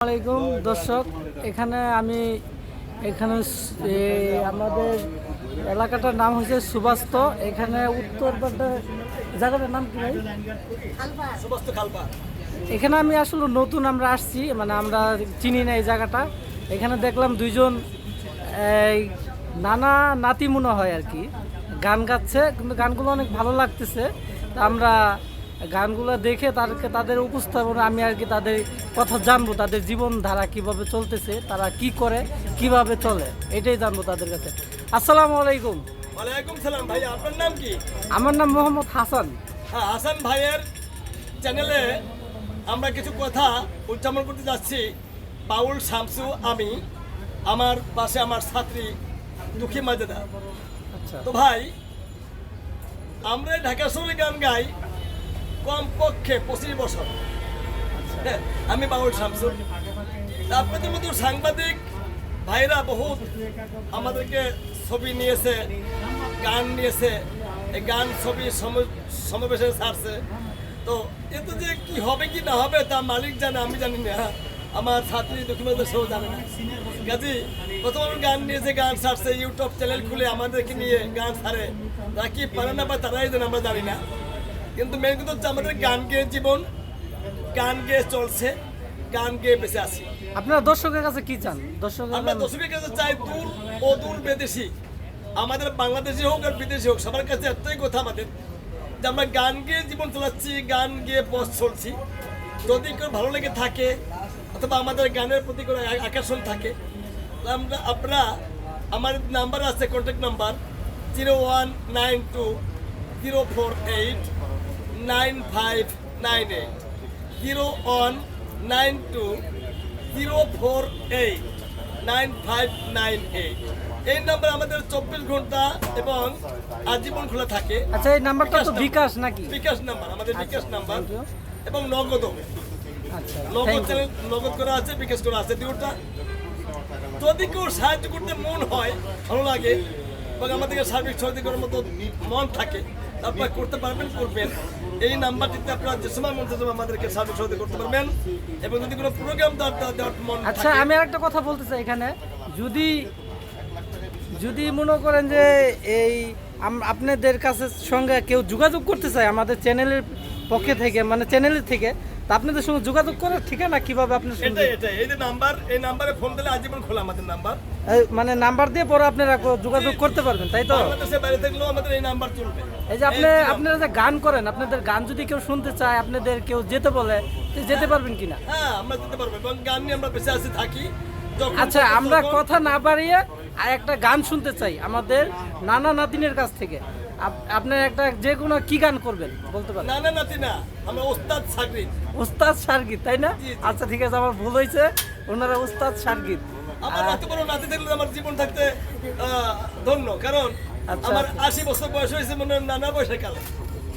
আসসালামাইকুম দর্শক, এখানে আমাদের এলাকাটার নাম হচ্ছে সুবাস্ত। এখানে উত্তর জায়গাটার নাম কি ভাই? এখানে আমি আসলে নতুন আমরা আসছি, মানে আমরা চিনি না এই জায়গাটা। এখানে দেখলাম দুইজন নানা নাতি মনে হয় আর কি গান গাচ্ছে, কিন্তু গানগুলো অনেক ভালো লাগতেছে। আমরা গানগুলো দেখে তাদের উপস্থাপনা আমি আর কি তাদের কথা জানবো, তাদের জীবনধারা কিভাবে চলতেছে, তারা কি করে, কিভাবে চলে, এটাই জানবো তাদের কাছে। আসসালামু আলাইকুম। ওয়ালাইকুম সালাম ভাই, আপনার নাম কি? আমার নাম মোহাম্মদ হাসান। হ্যাঁ, হাসান ভাইয়ের চ্যানেলে আমরা কিছু কথা উচ্চারণ করতে যাচ্ছি। বাউল শামসু, আমি, আমার পাশে আমার ছাত্রী দুঃখী মাজেদা। আচ্ছা, তো ভাই, আমরা ঢাকা শহরে গান গাই কমপক্ষে 25 বছর। হ্যাঁ, আমি বাউল শামসু। আপনাদের মতো সাংবাদিক ভাইরা বহুত আমাদেরকে ছবি নিয়েছে, গান নিয়েছে, এই গান ছবি সমাবেশে ছাড়ছে। তো এতে যে কি হবে কি না হবে তা মালিক জানে, আমি জানি না, আমার ছাত্রী দক্ষিণবঙ্গের সেও জানে না। কাজী প্রথম গান নিয়েছে, গান ছাড়ছে, ইউটিউব চ্যানেল খুলে আমাদেরকে নিয়ে গান ছাড়ে। তারা কি পারে না বা তারাই জানে, আমরা জানি না। কিন্তু মেন কথা হচ্ছে আমাদের গান গেয়ে জীবন, গান গেয়ে চলছে, গান গেয়ে বেঁচে আছি। আপনারা দর্শকের কাছে কি চান? আমরা দর্শকের কাছে চাই দূর ও দূর বিদেশি, আমাদের বাংলাদেশি হোক আর বিদেশি হোক, সবার কাছে একটাই কথা আমাদের, যে আমরা গান গেয়ে জীবন চালাচ্ছি, গান গেয়ে পথ চলছি। যদি কেউ ভালো লেগে থাকে অথবা আমাদের গানের প্রতি কোনো আকর্ষণ থাকে, আপনারা আমার নাম্বার আছে, কন্ট্যাক্ট নাম্বার 0192048958, 0192048958। এই নাম্বার আমাদের 24 ঘন্টা এবং আজীবন খোলা থাকে। আচ্ছা, এই নাম্বারটা তো বিকাশ নাকি? বিকাশ নাম্বার, আমাদের বিকাশ নাম্বার এবং নগদও। আচ্ছা, নগদ চ্যানেল, নগদ করা আছে, বিকাশ করা আছে, দুটোটা। যদি কেউ সাহায্য করতে মন হয়, ভালো লাগে এবং আমাদেরকে সার্বিক সহযোগিতা করার মতো মন থাকে, আপনারা করতে পারবেন, করবেন। এই নাম্বারটিতে আপনারা যে সময় মন চাইবে আমাদেরকে সার্বিক সহযোগিতা করতে পারবেন। এবং যদি কোনো প্রোগ্রাম দেওয়ার মন আচ্ছা, আমি আর একটা কথা বলতে চাই এখানে, যদি মনে করেন যে এই আপনাদের কাছে সঙ্গে কেউ যোগাযোগ করতে চায় আমাদের চ্যানেলের পক্ষে থেকে, মানে চ্যানেলের থেকে, তা আপনাদের সঙ্গে যোগাযোগ করার ঠিকানা কিভাবে আপনার সঙ্গে? এটাই এই যে নাম্বার, এই নাম্বারে ফোন দিলে আজীবন খোলা আমাদের নাম্বার। মানে নাম্বার দিয়ে পরে আপনারা যোগাযোগ করতে পারবেন, তাই তো? বাংলাদেশের বাইরে থাকলেও আমাদের এই নাম্বার চলবে। এই যে আপনারা যে গান করেন, আপনাদের গান যদি কেউ শুনতে চায়, আপনাদের কেউ যেতে বলে, যেতে পারবেন কিনা? হ্যাঁ, আমরা যেতে পারবো এবং গান নিয়ে আমরা বেঁচে আছি, থাকি। আচ্ছা, আমরা কথা না বাড়িয়ে আর একটা গান শুনতে চাই আমাদের নানা নাতিনের কাছ থেকে। আপনি একটা যে কোনো কি গান করবেন বলতে পারেন? নানা নাতি না, আমরা ওস্তাদ সাগরিদ। উস্তাদ সার্গিত, তাই না? আচ্ছা, ঠিক আছে, আমার ভুল হয়েছে, ওনারা উস্তাদ সার্গিত। আমার এত বড় নাতি দেখলে আমার জীবন থাকতে ধন্য, কারণ আমার 80 বছর বয়স হয়েছে, মনে হয় নানা বয়সের কালে।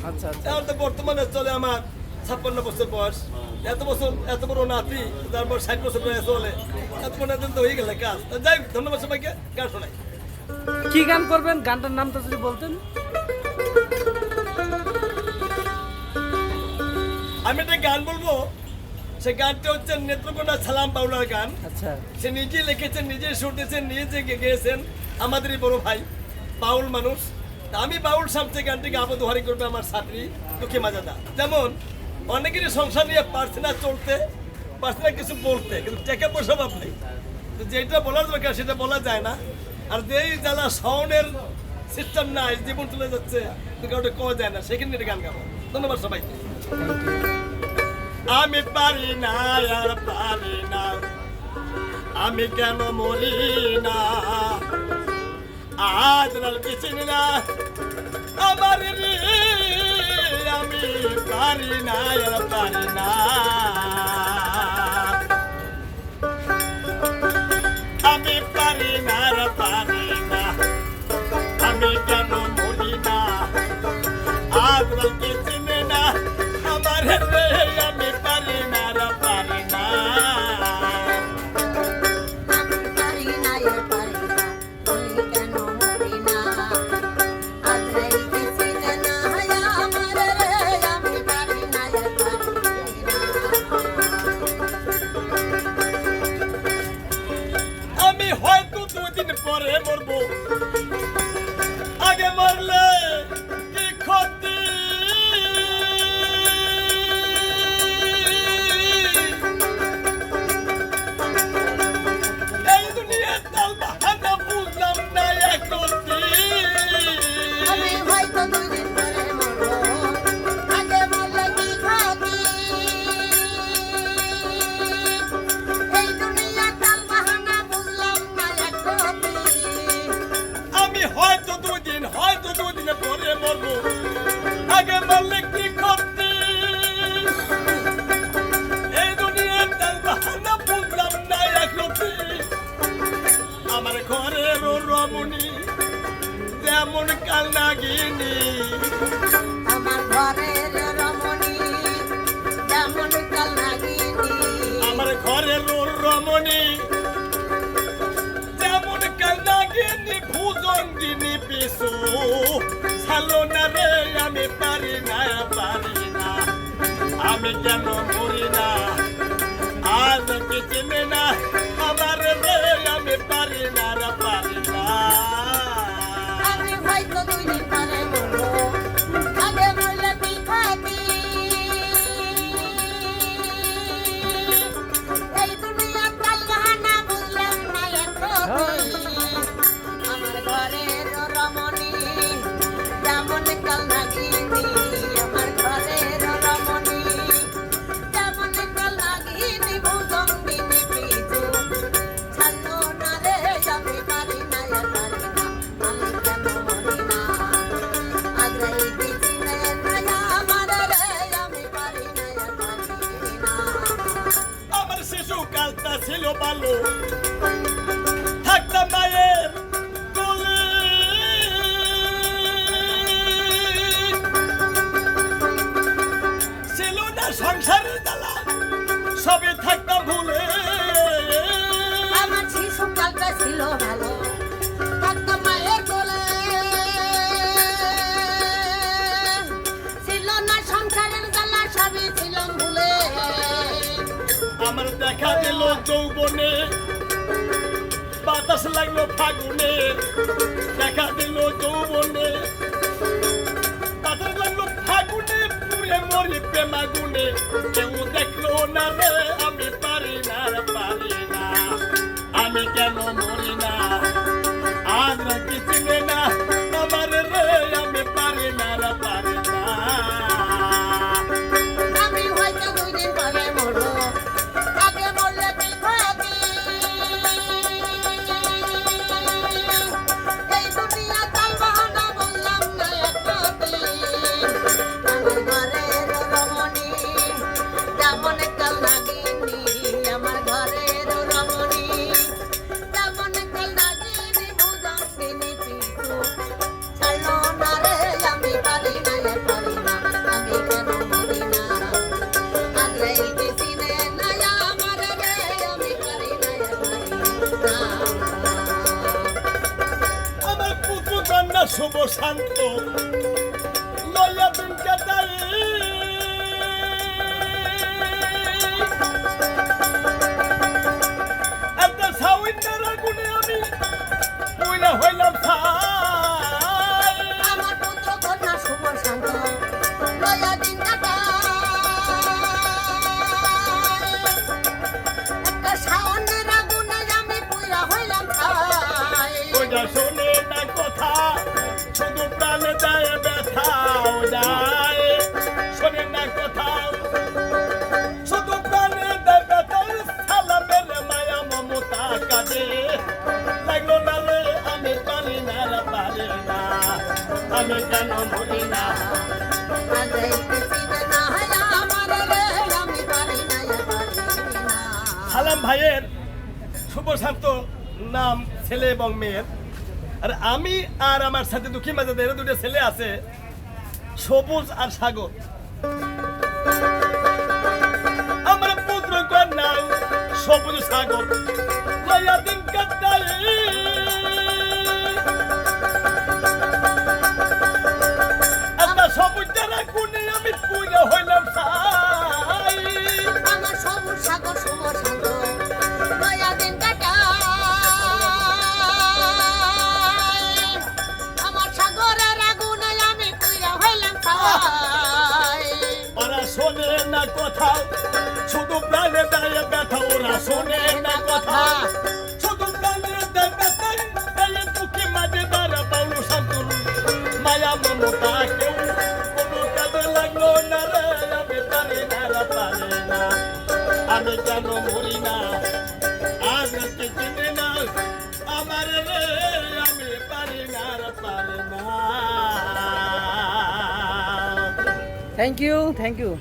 আচ্ছা আচ্ছা, এখন তো বর্তমানে চলে আমার 56 বছর বয়স। এত বড় নাতি, তারপর 60 বছর বয়স চলে, এত মনে তো হয়ে গেলে কাজ। যাই হোক, ধন্যবাদ সবাইকে। গান শোনাই। কি গান করবেন? গানটার নামটা যদি বলতেন। আমি একটা গান বলবো, সে গানটা হচ্ছে নেত্রকোনা সালাম বাউলার গান। আচ্ছা, সে নিজে লিখেছেন, নিজে সুর দিয়েছেন, নিজে গেয়েছেন, আমাদেরই বড় ভাই, বাউল মানুষ। আমি বাউল শামসু গানটিকে আবদোহারি করবে আমার ছাত্রী দুঃখী মাজেদা। যেমন অনেকেরই সংসার নিয়ে পারছে না চলতে, পারছে না কিছু বলতে, কিন্তু টাকা পয়সা অভাব নেই। তো যেটা বলার দরকার সেটা বলা যায় না। আর যেই জ্বালা সাউন্ডের সিস্টেম নাই, জীবন চলে যাচ্ছে, ওটা কওয়া যায় না, সেখানে এটা গান গাবো। ধন্যবাদ সবাইকে। আমি পারি না আর পারি না, আমি কেন মরি না, আজ কিছু না আমার রে, আমি পারি না আর পারি না, আমি পারি না আর পারি না, আমি কেন মরি না, আজ কিছু না আমার রে, আমি পারি না আর পারি না। ঘরে মরবো আগে মরলে কি ক্ষতি এই দুনিয়ার তাল বাহানা বুঝলাম না একরতি আমি হয়তো 2 দিন পরে মরবো আগে মরলে কি ক্ষতি এই দুনিয়ার তাল বাহানা বুঝলাম না একরতি আমি হয়তো 2 দিন পরে মরবো আগে মরলে কি ক্ষতি এই দুনিয়ার তাল বাহানা বুঝলাম না একরতি আমার ঘরের রমণী যেমন কাল নাগিনী আমার ঘরের রমণী যেমন কাল নাগিনী আমার ঘরের রমণী যেমন কাল নাগিনী ভুজঙ্গিনী পিছু ছালো না রে আমি পারি না আমি কেন মরি না আজ কি চিনে না আমার রে আমি পারি না আমি হয়তো 2 দিন পরে মরবো আগে মরলে কি ক্ষতি এই দুনিয়ার তাল বাহানা বুঝলাম না একরতি আমার ঘরের রমণী যেমন কাল নাগিনী আমার ঘরের রমণী যেমন কাল নাগিনী ভুজঙ্গিনী পিছু ছাড়লো না রে আমি পারি না আমি কেন মরি না আগ্রহী পিছনে না আমার রে আমি পারি না আমার শিশু কালটা ছিল ভালো থাকতাম মায়ের কোলে ছিল না সংসারের জ্বালা সবে থাকতাম ভুলে আমার শিশুকালটা ছিল ভালো থাকতো মায়ের কোলে ছিল না সংসারের জ্বালা সবই ছিলাম ভুলে আমার দেখা দিল যৌবনে বাতাস লাগলো ফাগুনে দেখা দিল যৌবনে বাতাস লাগলো ফাগুনে পুরে মরি প্রেমাগুনে কেউ দেখলো না রে আমি পারি না আমি কেন মরি না আজ কি চিনে না আমার রে আমি পারি না আমি হয়তো 2 দিন পরে মরবো আগে মরলে কি ক্ষতি এই দুনিয়া তাল বাহানা বললাম না একরতি আমার ঘরের রমণী যেমন কাল নাগিনী আমার ঘরের রমণী যেমন কাল নাগিনী ভুজঙ্গিনী পিছু ছাড়লো না রে আমি পারি না আমি কেন মরি না আগ্রহী পিছনে না আমার রে আমি পারি না আমার পুত্র কন্যা শুভ শান্ত লইয়া দিন কাটাই একটা সাউন্ডের আগুনে আমি পুইলা হইলাম ছাই আমার পুত্র কন্যা শুভ শান্ত লয়া দিন একটা সাওনের আগুনে আমি পুরা হইলাম ছাই ওটা শোনে না কথা শুধু প্রাণে যায় ব্যথা যায় শোনে না কথা শুধু প্রাণে দেয় ব্যথা সালামের মায়া মমতা কাজে লাগলো না রে আমি পারি না আমি কেন মরি না আগ্রহী পিছনে না আমার রে আমি পারি না সালাম ভাইয়ের শুভ শান্ত নাম ছেলে এবং মেয়ের আর আমি আর আমার সাথে দুঃখী মাঝে 2 ছেলে আছে সবুজ আর সাগর আমার পুত্র কন্যা সবুজ সাগর লইয়া দিন কাটাই একটা সবুজ যারা গুণে আমি পুজো হইলাম ছাই আমার সবুজ সাগর শুভ শান্ত লয়া দিন কাটা শোনে না কথা, শুধু প্রাণে দেয় ব্যথা ওরা শোনে না কথা, শুধু প্রাণে দেয় ব্যথা এই বুকে মাঝে দাঁড়া বাউল শান্তর মায়া মমতা কেউ কোনো কাজে লাগলো না রে, আমি পারি না রে, পারি না, আমি কেন মরি না আজ চিনি না আমার রে, আমি পারি না রে, পারি না। Thank you, thank you.